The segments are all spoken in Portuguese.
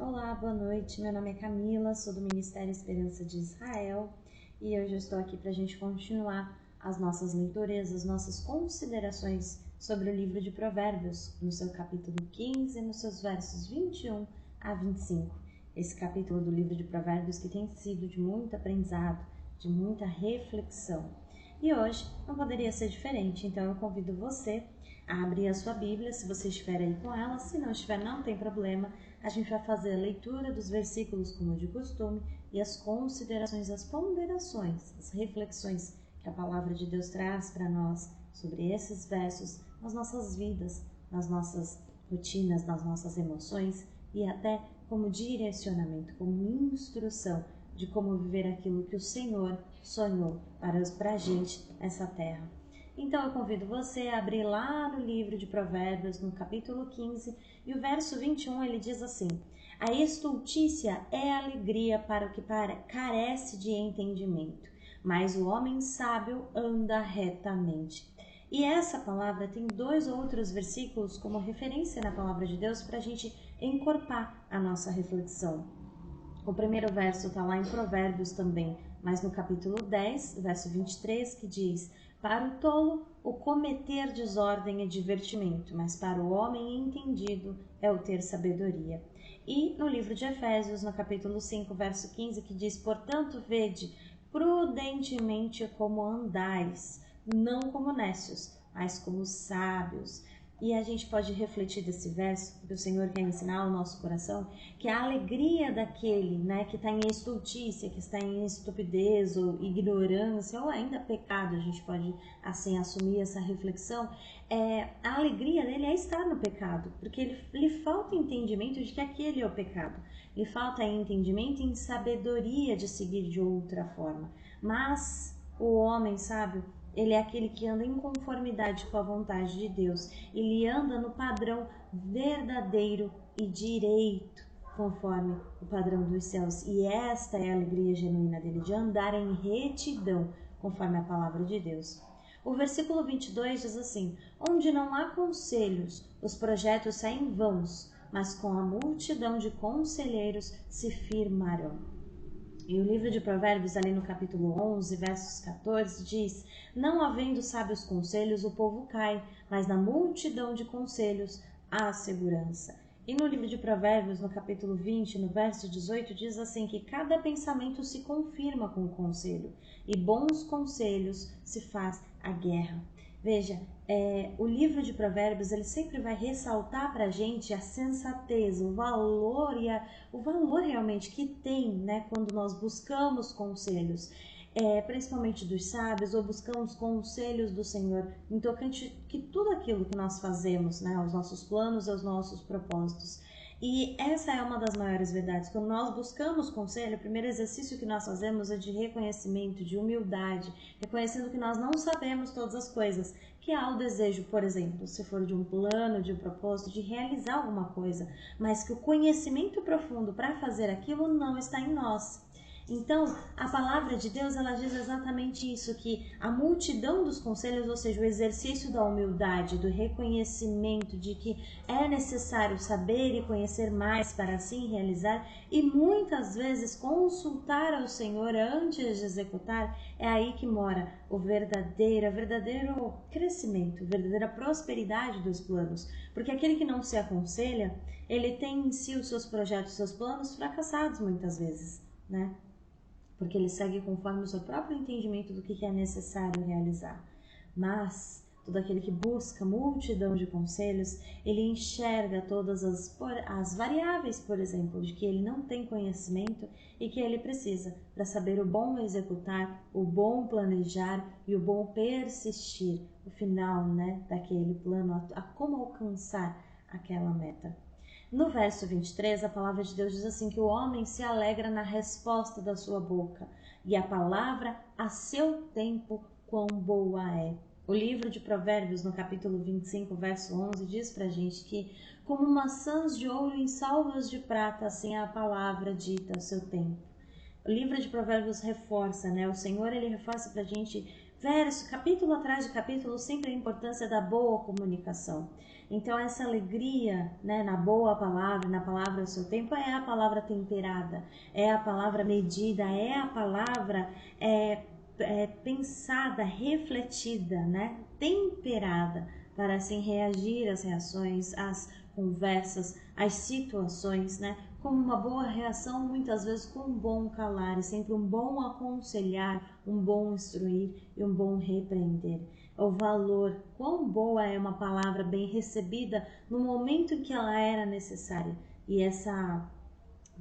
Olá, boa noite. Meu nome é Camila, sou do Ministério Esperança de Israel e hoje eu estou aqui para a gente continuar as nossas leituras, as nossas considerações sobre o livro de Provérbios, no seu capítulo 15, nos seus versos 21 a 25. Esse capítulo do livro de Provérbios que tem sido de muito aprendizado, de muita reflexão. E hoje não poderia ser diferente, então eu convido você a abrir a sua Bíblia, se você estiver aí com ela. Se não estiver, não tem problema. A gente vai fazer a leitura dos versículos como de costume e as considerações, as ponderações, as reflexões que a palavra de Deus traz para nós sobre esses versos nas nossas vidas, nas nossas rotinas, nas nossas emoções e até como direcionamento, como instrução de como viver aquilo que o Senhor sonhou para a gente nessa terra. Então eu convido você a abrir lá no livro de Provérbios, no capítulo 15, e o verso 21 ele diz assim: a estultícia é alegria para o que carece de entendimento, mas o homem sábio anda retamente. E essa palavra tem dois outros versículos como referência na palavra de Deus para a gente encorpar a nossa reflexão. O primeiro verso está lá em Provérbios também, mas no capítulo 10, verso 23, que diz: para o tolo, o cometer desordem é divertimento, mas para o homem entendido é o ter sabedoria. E no livro de Efésios, no capítulo 5, verso 15, que diz: portanto, vede prudentemente como andais, não como nécios, mas como sábios. E a gente pode refletir desse verso, que o Senhor quer ensinar ao nosso coração, que a alegria daquele, que está em estultícia, que está em estupidez ou ignorância, ou ainda pecado, a gente pode assim assumir essa reflexão, a alegria dele é estar no pecado, porque lhe falta entendimento de que aquele é o pecado, lhe falta entendimento e sabedoria de seguir de outra forma. Mas o homem sábio, ele é aquele que anda em conformidade com a vontade de Deus. Ele anda no padrão verdadeiro e direito, conforme o padrão dos céus. E esta é a alegria genuína dele, de andar em retidão, conforme a palavra de Deus. O versículo 22 diz assim: onde não há conselhos, os projetos saem vãos, mas com a multidão de conselheiros se firmarão. E o livro de Provérbios, ali no capítulo 11, versos 14, diz: não havendo sábios conselhos, o povo cai, mas na multidão de conselhos há segurança. E no livro de Provérbios, no capítulo 20, no verso 18, diz assim que cada pensamento se confirma com o conselho, e bons conselhos se faz a guerra. Veja, o livro de Provérbios ele sempre vai ressaltar para a gente a sensatez, o valor o valor realmente que tem, quando nós buscamos conselhos, principalmente dos sábios, ou buscamos conselhos do Senhor em tocante que tudo aquilo que nós fazemos, aos nossos planos, aos nossos propósitos. E essa é uma das maiores verdades. Quando nós buscamos conselho, o primeiro exercício que nós fazemos é de reconhecimento, de humildade, reconhecendo que nós não sabemos todas as coisas, que há o desejo, por exemplo, se for de um plano, de um propósito, de realizar alguma coisa, mas que o conhecimento profundo para fazer aquilo não está em nós. Então, a palavra de Deus, ela diz exatamente isso, que a multidão dos conselhos, ou seja, o exercício da humildade, do reconhecimento de que é necessário saber e conhecer mais para assim realizar, e muitas vezes consultar ao Senhor antes de executar, é aí que mora o verdadeiro crescimento, a verdadeira prosperidade dos planos. Porque aquele que não se aconselha, ele tem em si os seus projetos, os seus planos fracassados muitas vezes, porque ele segue conforme o seu próprio entendimento do que é necessário realizar. Mas todo aquele que busca multidão de conselhos, ele enxerga todas as variáveis, por exemplo, de que ele não tem conhecimento e que ele precisa para saber o bom executar, o bom planejar e o bom persistir, o final daquele plano, a como alcançar aquela meta. No verso 23, a palavra de Deus diz assim que o homem se alegra na resposta da sua boca, e a palavra a seu tempo quão boa é. O livro de Provérbios, no capítulo 25, verso 11, diz pra gente que como maçãs de ouro em salvas de prata, assim é a palavra dita ao seu tempo. O livro de Provérbios reforça, o Senhor ele reforça pra gente verso, capítulo atrás de capítulo, sempre a importância da boa comunicação. Então essa alegria, né, na boa palavra, na palavra ao seu tempo, é a palavra temperada, é a palavra medida, é a palavra pensada, refletida, né, temperada, para assim reagir às reações, às conversas, às situações, né, como uma boa reação, muitas vezes com um bom calar, e sempre um bom aconselhar, um bom instruir e um bom repreender. O valor, quão boa é uma palavra bem recebida no momento em que ela era necessária. E essa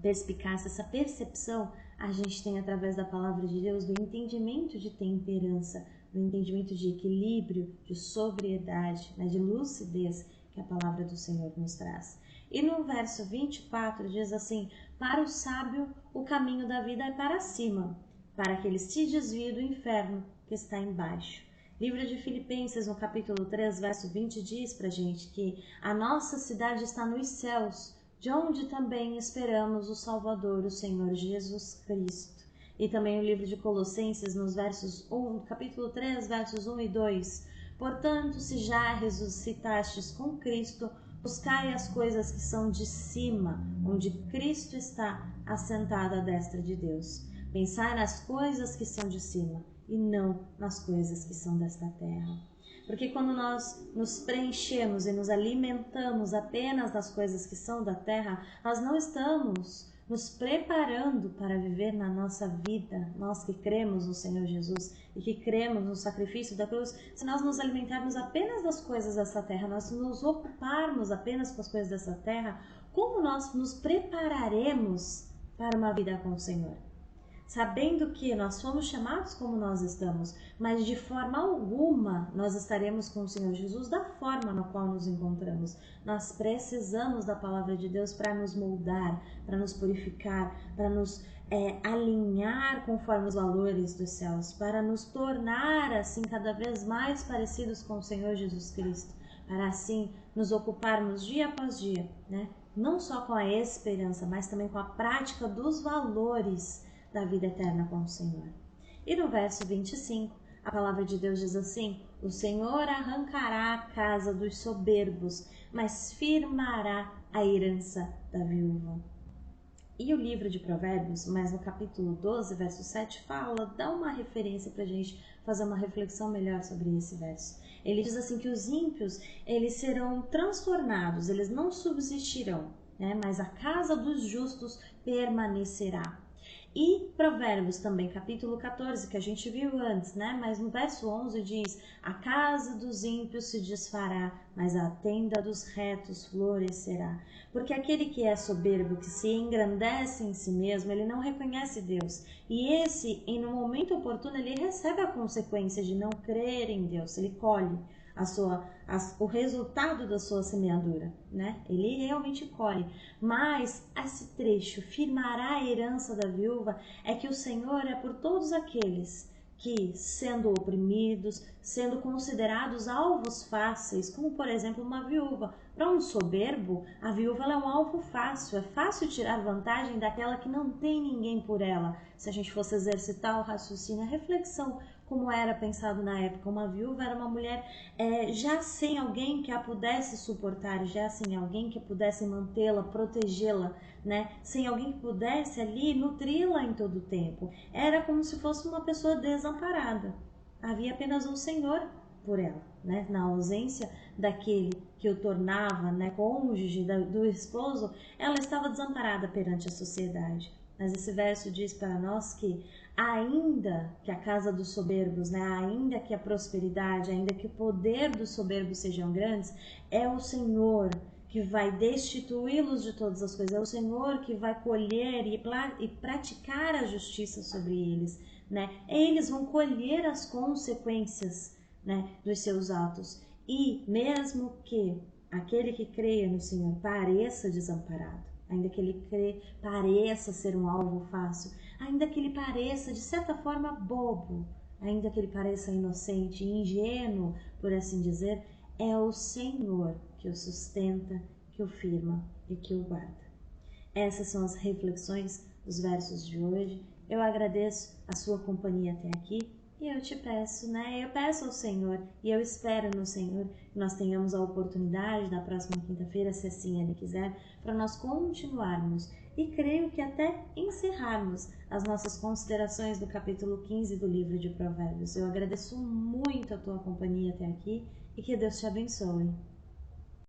perspicácia, essa percepção, a gente tem através da palavra de Deus, do entendimento de temperança, do entendimento de equilíbrio, de sobriedade, né, de lucidez que a palavra do Senhor nos traz. E no verso 24 diz assim: para o sábio o caminho da vida é para cima, para que ele se desvie do inferno que está embaixo. Livro de Filipenses, no capítulo 3, verso 20, diz pra gente que a nossa cidade está nos céus, de onde também esperamos o Salvador, o Senhor Jesus Cristo. E também o livro de Colossenses, nos capítulo 3, versos 1 e 2. Portanto, se já ressuscitastes com Cristo, buscai as coisas que são de cima, onde Cristo está assentado à destra de Deus. Pensai nas coisas que são de cima e não nas coisas que são desta terra. Porque quando nós nos preenchemos e nos alimentamos apenas das coisas que são da terra, nós não estamos nos preparando para viver na nossa vida, nós que cremos no Senhor Jesus e que cremos no sacrifício da cruz. Se nós nos alimentarmos apenas das coisas dessa terra, nós nos ocuparmos apenas com as coisas dessa terra, como nós nos prepararemos para uma vida com o Senhor? Sabendo que nós fomos chamados como nós estamos, mas de forma alguma nós estaremos com o Senhor Jesus da forma na qual nos encontramos. Nós precisamos da palavra de Deus para nos moldar, para nos purificar, para nos alinhar conforme os valores dos céus, para nos tornar assim cada vez mais parecidos com o Senhor Jesus Cristo, para assim nos ocuparmos dia após dia, né? Não só com a esperança, mas também com a prática dos valores da vida eterna com o Senhor. E no verso 25, a palavra de Deus diz assim: o Senhor arrancará a casa dos soberbos, mas firmará a herança da viúva. E o livro de Provérbios, mas no capítulo 12, verso 7, dá uma referência para a gente fazer uma reflexão melhor sobre esse verso. Ele diz assim que os ímpios, eles serão transtornados, eles não subsistirão, né? Mas a casa dos justos permanecerá. E Provérbios também, capítulo 14, que a gente viu antes, né? Mas no verso 11 diz: a casa dos ímpios se desfará, mas a tenda dos retos florescerá. Porque aquele que é soberbo, que se engrandece em si mesmo, ele não reconhece Deus. E esse, no momento oportuno, ele recebe a consequência de não crer em Deus. Ele colhe o resultado da sua semeadura, né? Ele realmente colhe. Mas esse trecho, firmará a herança da viúva, é que o Senhor é por todos aqueles que, sendo oprimidos, sendo considerados alvos fáceis, como por exemplo uma viúva. Para um soberbo, a viúva é um alvo fácil, é fácil tirar vantagem daquela que não tem ninguém por ela. Se a gente fosse exercitar o raciocínio, a reflexão, como era pensado na época, uma viúva era uma mulher já sem alguém que a pudesse suportar, já sem alguém que pudesse mantê-la, protegê-la, né? Sem alguém que pudesse ali nutri-la em todo o tempo. Era como se fosse uma pessoa desamparada. Havia apenas um Senhor por ela, né? Na ausência daquele que o tornava, né, cônjuge do esposo, ela estava desamparada perante a sociedade. Mas esse verso diz para nós que ainda que a casa dos soberbos, né, ainda que a prosperidade, ainda que o poder dos soberbos sejam grandes, é o Senhor que vai destituí-los de todas as coisas, é o Senhor que vai colher e praticar a justiça sobre eles, né? Eles vão colher as consequências, né, dos seus atos. E mesmo que aquele que creia no Senhor pareça desamparado, ainda que ele pareça ser um alvo fácil, ainda que ele pareça de certa forma bobo, ainda que ele pareça inocente, ingênuo, por assim dizer, é o Senhor que o sustenta, que o firma e que o guarda. Essas são as reflexões dos versos de hoje. Eu agradeço a sua companhia até aqui E eu te peço, né? Eu peço ao Senhor e eu espero no Senhor que nós tenhamos a oportunidade na próxima quinta-feira, se assim Ele quiser, para nós continuarmos. E creio que até encerrarmos as nossas considerações do capítulo 15 do livro de Provérbios. Eu agradeço muito a tua companhia até aqui e que Deus te abençoe.